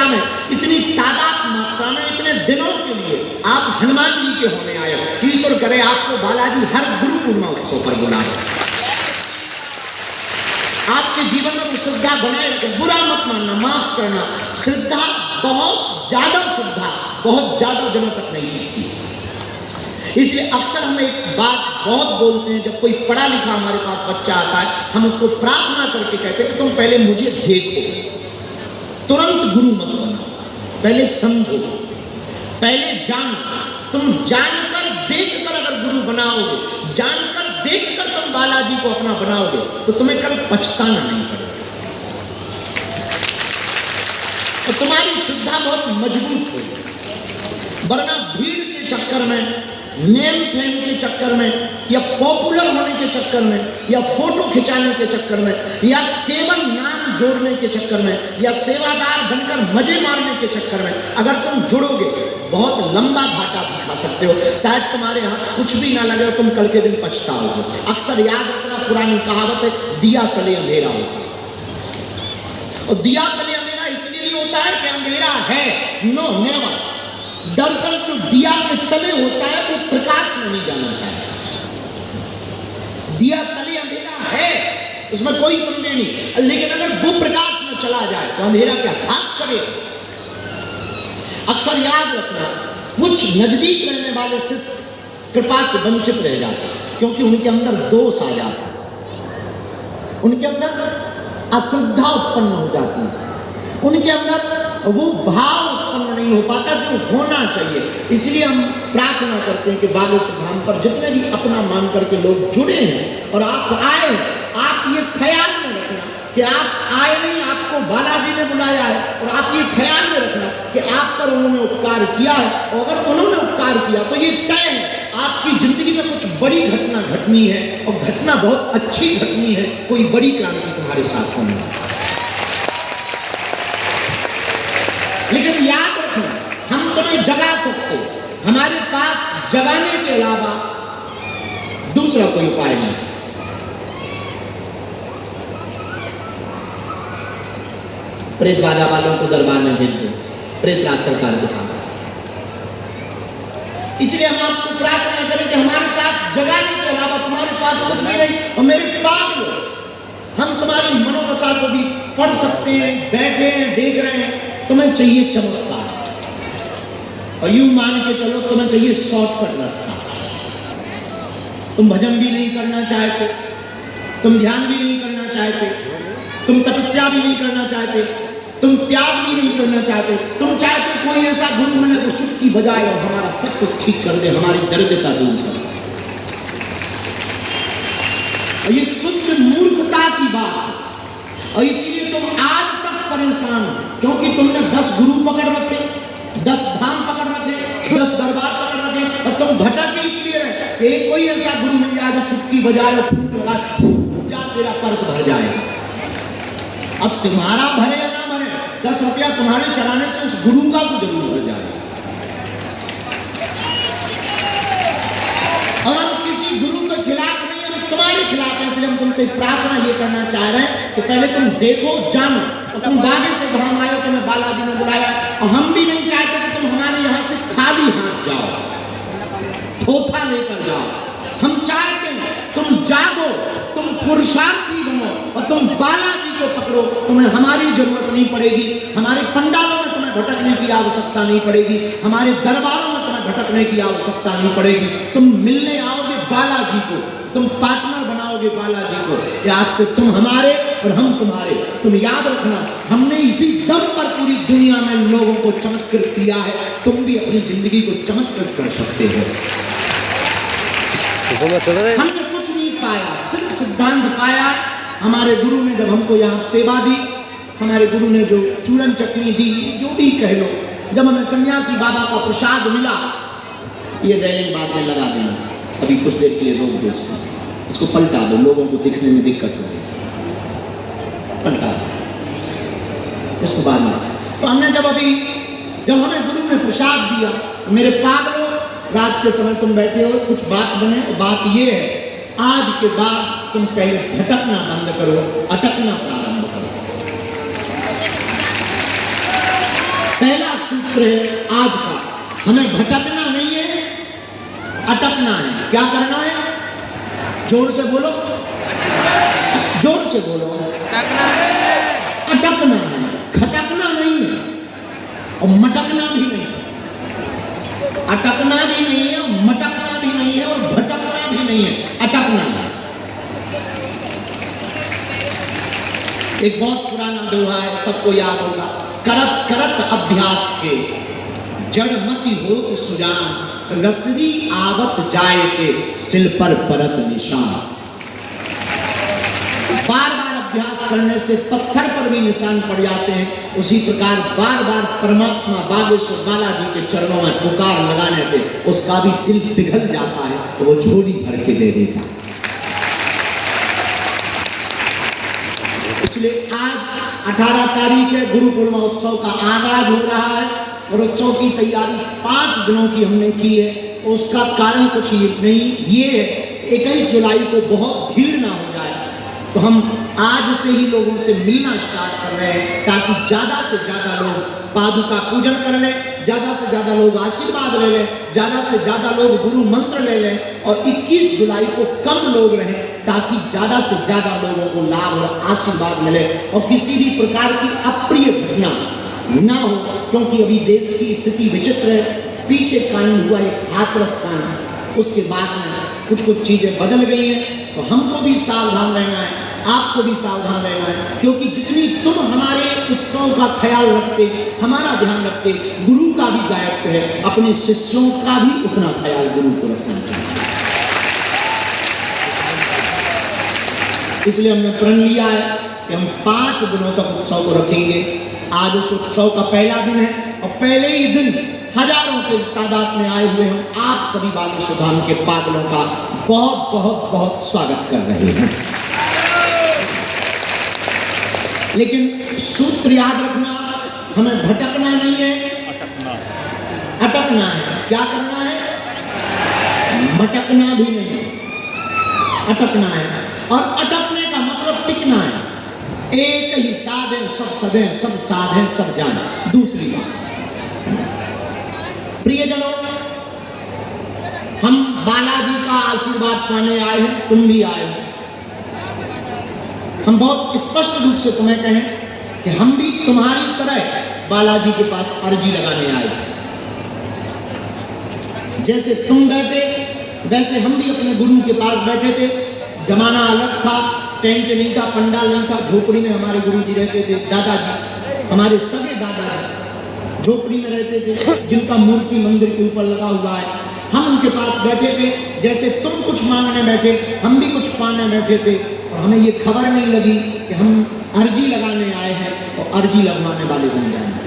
संख्या में, इतनी तादाद मात्रा में, इतने दिनों के लिए आप हनुमान जी के होने आए हो। ईश्वर करे आपको बालाजी हर गुरु पूर्णिमा उत्सव पर बुलाए, आपके जीवन में वो श्रद्धा बनाए रखे। बुरा मत मानना, माफ करना, श्रद्धा बहुत ज्यादा दिनों तक नहीं टिकती। इसलिए अक्सर हम एक बात बहुत बोलते हैं, जब कोई पढ़ा लिखा हमारे पास बच्चा आता है, हम उसको प्रार्थना करके कहते हैं कि तुम पहले मुझे देखो, तुरंत गुरु मत बनो, पहले समझो, पहले जानो। तुम जानकर देखकर अगर गुरु बनाओगे, जानकर देखकर तुम बालाजी को अपना बनाओगे, तो तुम्हें कल पछताना नहीं पड़ेगा और तुम्हारी श्रद्धा बहुत मजबूत होगी। वरना भीड़ के चक्कर में, नेम फेम के चक्कर में, या पॉपुलर होने के चक्कर में, या फोटो खिंचाने के चक्कर में, या केवल नाम जोड़ने के चक्कर में, या सेवादार बनकर मजे मारने के चक्कर में अगर तुम जुड़ोगे, बहुत लंबा घाटा खा सकते हो। शायद तुम्हारे हाथ कुछ भी ना लगे और तुम कल के दिन पछताओगे। अक्सर याद रखना, पुरानी कहावत है, दिया तले अंधेरा होता है। और दिया तले अंधेरा इसलिए होता है कि अंधेरा है, नो नेवर। दरअसल जो दिया के तले होता है वो प्रकाश में नहीं जाना चाहता। दिया तले अंधेरा है, उसमें कोई संदेह नहीं, लेकिन अगर वो प्रकाश में चला जाए तो अंधेरा क्या खाक करे। अक्सर याद रखना, कुछ नजदीक रहने वाले शिष्य कृपा से वंचित रह जाते हैं, क्योंकि उनके अंदर दोष आ जाता है, उनके अंदर अश्रद्धा उत्पन्न हो जाती है, उनके अंदर वो भाव उत्पन्न नहीं हो पाता जो होना चाहिए। इसलिए हम प्रार्थना करते हैं कि बागेश्वर धाम पर जितने भी अपना मान करके लोग जुड़े हैं और आप आए, आप ये ख्याल में रखना कि आप आए नहीं, आपको बालाजी ने बुलाया है, और आप ये ख्याल में रखना कि आप पर उन्होंने उपकार किया है, और अगर उन्होंने उपकार किया तो ये तय है आपकी जिंदगी में कुछ बड़ी घटना घटनी है, और घटना बहुत अच्छी घटनी है, कोई बड़ी क्रांति तुम्हारे साथ होनी है। लेकिन याद रखना, हम तुम्हें जगा सकते, हमारे पास जगाने के अलावा दूसरा कोई उपाय नहीं। प्रेत बाधा वालों को दरबार में भेज दो, प्रेतराज सरकार के पास। इसलिए हम आपको प्रार्थना करें कि हमारे पास जगाने के अलावा तुम्हारे पास कुछ भी नहीं, और मेरे पास हम तुम्हारी मनोदशा को भी पढ़ सकते हैं, बैठे हैं, देख रहे हैं। तुम्हें चाहिए चमत्कार, और यूं मान के चलो तुम्हें चाहिए शॉर्टकट रास्ता। तुम भजन भी नहीं करना चाहते, तुम ध्यान भी नहीं करना चाहते, तुम तपस्या भी नहीं करना चाहते, तुम त्याग भी नहीं करना चाहते, तुम चाहते कोई ऐसा गुरु मिले जो चुटकी बजाए और हमारा सब कुछ ठीक कर दे, हमारी दरिद्रता दूर कर दे। और ये शुद्ध मूर्खता की बात है, और इसीलिए तुम आज तक परेशान हो, क्योंकि तुमने 10 गुरु पकड़ रखे, 10 धाम पकड़ रखे, 10 दरबार पकड़ रखे, और तुम भटक इसलिए रहे कि कोई ऐसा गुरु मिल जाए जो चुटकी बजाए और फूट लगाए, जा तेरा पर्स भर जाएगा। अब तुम्हारा भरे या ना भरे, 10 रुपया तुम्हारे चढ़ाने से उस गुरु का तो जरूर भर जाएगा। और हम किसी गुरु के खिलाफ नहीं, हम तुम्हारे खिलाफ हैं। इसलिए हम तुमसे प्रार्थना ये करना चाह रहे हैं कि पहले तुम देखो, जानो, और तुम बागेश्वर धाम आए हो, तुम्हें बालाजी ने बुलाया, और हम भी नहीं चाहते कि तुम हमारे यहाँ से खाली हाथ जाओ, थोथा लेकर जाओ। हम चाहते हैं तुम जागो, तुम पुरुषार्थी बनो, और तुम बालाजी को पकड़ो। तुम्हें हमारी जरूरत नहीं पड़ेगी, हमारे पंडालों में तुम्हें भटकने की आवश्यकता नहीं पड़ेगी, हमारे दरबारों में तुम्हें भटकने की आवश्यकता नहीं पड़ेगी। तुम मिलने आओगे बालाजी को, तुम पार्टनर बनाओगे बालाजी को। आज से तुम हमारे और हम तुम्हारे। तुम याद रखना, हमने इसी दम पर पूरी दुनिया में लोगों को चमत्कृत किया है, तुम भी अपनी जिंदगी को चमत्कृत कर सकते हो। हमने कुछ नहीं पाया, सिर्फ सिद्धांत पाया। हमारे गुरु ने जब हमको यहाँ सेवा दी, हमारे गुरु ने जो चूरन चटनी दी, जो भी कह लो, जब हमें सन्यासी बाबा का प्रसाद मिला, ये रेलिंग बाद में लगा देना, अभी कुछ देर के लिए रोक दो इसको पलटा दो, लोगों को दिखने में दिक्कत होगी, पलटा दो इसको बाद में। तो हमने जब हमें गुरु ने प्रसाद दिया, मेरे पागलों, रात के समय तुम बैठे हो, कुछ बात बने। बात ये है, आज के बाद तुम पहले भटकना बंद करो, अटकना प्रारंभ करो। पहला सूत्र है आज का, हमें भटकना नहीं है, अटकना है। क्या करना है? जोर से बोलो, जोर से बोलो। अटकना है, खटकना नहीं है और मटकना भी नहीं। अटकना भी नहीं है, मटकना भी नहीं है और भटकना भी नहीं है, अटकना है। एक बहुत पुराना दोहा है, सबको याद होगा, करत करत अभ्यास के जड़मति होत सुजान, रसरी आवत जाए के सिल पर परत निशान। बार बार अभ्यास करने से पत्थर पर भी निशान पड़ जाते हैं, उसी प्रकार बार बार परमात्मा बागेश्वर बालाजी के चरणों में पुकार लगाने से उसका भी दिल पिघल जाता है, तो वो झोली भर के दे देता है। इसलिए आज 18 तारीख है, गुरु पूर्णिमा उत्सव का आगाज हो रहा है और उत्सव की तैयारी 5 दिनों की हमने की है। उसका कारण कुछ नहीं, ये 21 जुलाई को बहुत भीड़ ना हो जाए, तो हम आज से ही लोगों से मिलना स्टार्ट कर रहे हैं, ताकि ज़्यादा से ज़्यादा लोग पादुका पूजन कर लें, ज़्यादा से ज़्यादा लोग आशीर्वाद ले लें, ज़्यादा से ज़्यादा लोग गुरु मंत्र ले लें और 21 जुलाई को कम लोग रहें, ताकि ज़्यादा से ज़्यादा लोगों को लाभ और आशीर्वाद मिले और किसी भी प्रकार की अप्रिय घटना ना हो। क्योंकि अभी देश की स्थिति विचित्र है, पीछे कांड हुआ एक हाथरस कांड, उसके बाद में कुछ चीज़ें बदल गई हैं, तो हमको भी सावधान रहना है, आपको भी सावधान रहना है। क्योंकि जितनी तुम हमारे उत्सव का ख्याल रखते, हमारा ध्यान रखते, गुरु का भी दायित्व है, अपने शिष्यों का भी उतना ख्याल गुरु को रखना चाहिए। इसलिए हमने प्रण लिया है कि हम 5 दिनों तक उत्सव को रखेंगे। आज उस उत्सव का पहला दिन है और पहले ही दिन हजारों के तादाद में आए हुए हम आप सभी बागेश्वर धाम के पागलों का बहुत बहुत बहुत स्वागत कर रहे हैं। लेकिन सूत्र याद रखना, हमें भटकना नहीं है, अटकना है। क्या करना है? भटकना भी नहीं, अटकना है। और अटकने का मतलब टिकना है। एक ही साधे सब सदे, सब साधे सब जाने। दूसरी बात, प्रियजनों, हम बालाजी का आशीर्वाद पाने आए हैं, तुम भी आए हो। हम बहुत स्पष्ट रूप से तुम्हें कहें कि हम भी तुम्हारी तरह बालाजी के पास अर्जी लगाने आए थे। जैसे तुम बैठे वैसे हम भी अपने गुरु के पास बैठे थे। जमाना अलग था, टेंट नहीं था, पंडाल नहीं था, झोपड़ी में हमारे गुरुजी रहते थे। दादाजी, हमारे सगे दादाजी झोपड़ी में रहते थे, जिनका मूर्ति मंदिर के ऊपर लगा हुआ है। हम उनके पास बैठे थे, जैसे तुम कुछ मांगने बैठे हम भी कुछ पाने बैठे थे, और हमें ये खबर नहीं लगी कि हम अर्जी लगाने आए हैं और अर्जी लगवाने वाले बन जाएंगे।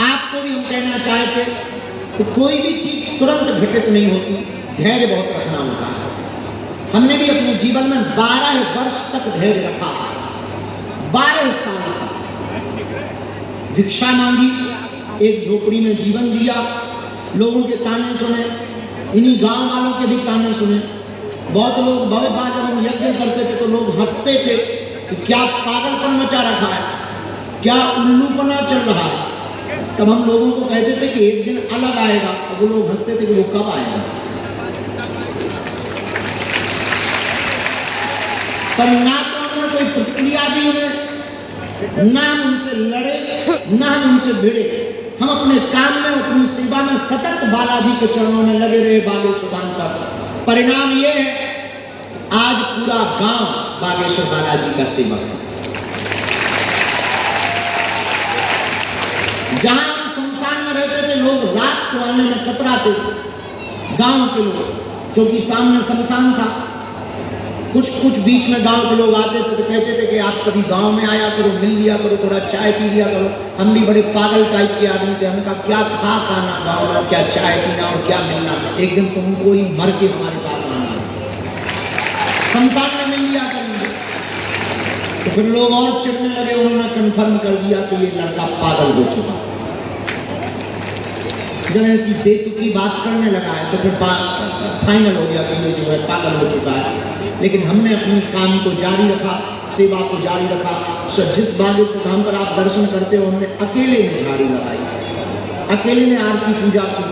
आपको भी हम कहना चाहते कि कोई भी चीज तुरंत घटित नहीं होती, धैर्य बहुत रखना होता है। हमने भी अपने जीवन में 12 वर्ष तक धैर्य रखा, 12 साल तक भिक्षा मांगी, एक झोपड़ी में जीवन जिया, लोगों के ताने सुने, इन्हीं गांव वालों के भी ताने सुने। बहुत बार जब हम यज्ञ करते थे तो लोग हंसते थे कि क्या पागलपन मचा रखा है, क्या उल्लूपना चल रहा है। तब हम लोगों को कहते थे कि एक दिन अलग आएगा, और वो लोग हंसते थे कि वो कब आएगा। पर ना तो हमने कोई प्रतिक्रिया दी उन्हें, ना हम उनसे लड़े, ना हम उनसे भिड़े। हम अपने काम में, अपनी सेवा में सतत बालाजी के चरणों में लगे रहे बागेश्वर धाम पर। परिणाम ये है कि आज पूरा गांव बागेश्वर बालाजी का सेवक है। जहां हम शमशान में रहते थे, लोग रात को आने में कतराते थे, गांव के लोग, क्योंकि सामने शमशान था। कुछ बीच में गांव के लोग आते थे तो कहते थे कि आप कभी गांव में आया करो, मिल लिया करो, थोड़ा चाय पी लिया करो। हम भी बड़े पागल टाइप के आदमी थे, हमने कहा क्या खा खाना गांव में, क्या चाय पीना और क्या मिलना, एक दिन तुमको ही मर के हमारे पास आना है, शमशान में मिल लिया करेंगे। तो फिर लोग और चिढ़ने लगे, उन्होंने कन्फर्म कर दिया कि ये लड़का पागल हो चुका। जब ऐसी बेतुकी बात करने लगा है तो फिर फाइनल हो गया कि ये जो है पागल हो चुका है। लेकिन हमने अपनी काम को जारी रखा, सेवा को जारी रखा। सो जिस बागेश्वर धाम पर आप दर्शन करते हो, हमने अकेले में झाड़ू लगाई, अकेले ने आरती पूजा की।